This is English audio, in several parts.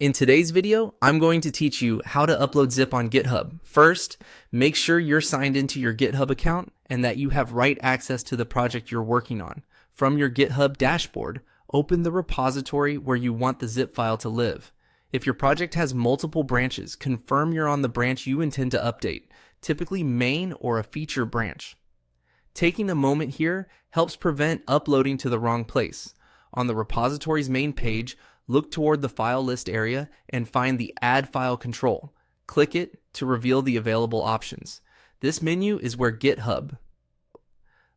In today's video, I'm going to teach you how to upload zip on GitHub. First, make sure you're signed into your GitHub account and that you have right access to the project you're working on. From your GitHub dashboard, open the repository where you want the zip file to live. If your project has multiple branches, confirm you're on the branch you intend to update, typically main or a feature branch. Taking a moment here helps prevent uploading to the wrong place. On the repository's main page, look toward the file list area and find the Add File control. Click it to reveal the available options. This menu is where GitHub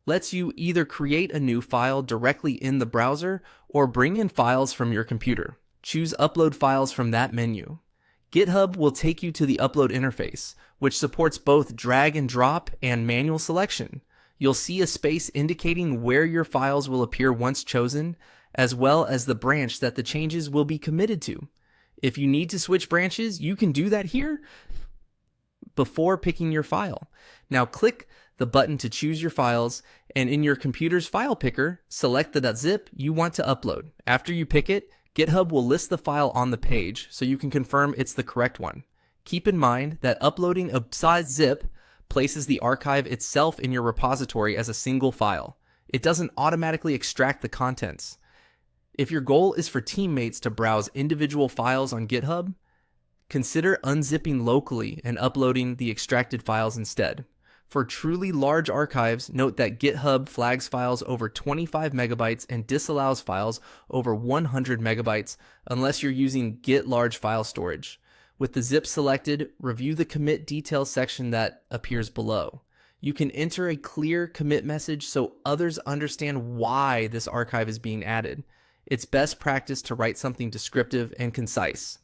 lets you either create a new file directly in the browser or bring in files from your computer. Choose Upload Files from that menu. GitHub will take you to the upload interface, which supports both drag and drop and manual selection. You'll see a space indicating where your files will appear once chosen, as well as the branch that the changes will be committed to. If you need to switch branches, you can do that here before picking your file. Now click the button to choose your files, and in your computer's file picker, select the .zip you want to upload. After you pick it, GitHub will list the file on the page so you can confirm it's the correct one. Keep in mind that uploading a size zip places the archive itself in your repository as a single file. It doesn't automatically extract the contents. If your goal is for teammates to browse individual files on GitHub, consider unzipping locally and uploading the extracted files instead. For truly large archives, note that GitHub flags files over 25 megabytes and disallows files over 100 megabytes unless you're using Git large file storage. With the zip selected, review the commit details section that appears below. You can enter a clear commit message so others understand why this archive is being added. It's best practice to write something descriptive and concise.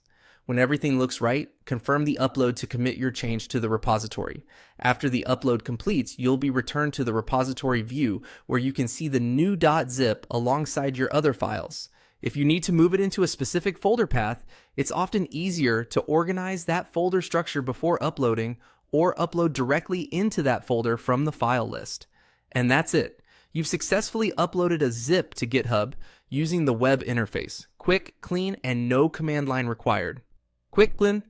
When everything looks right, confirm the upload to commit your change to the repository. After the upload completes, you'll be returned to the repository view where you can see the new .zip alongside your other files. If you need to move it into a specific folder path, it's often easier to organize that folder structure before uploading or upload directly into that folder from the file list. And that's it. You've successfully uploaded a zip to GitHub using the web interface. Quick, clean, and no command line required. Quick, Glenn,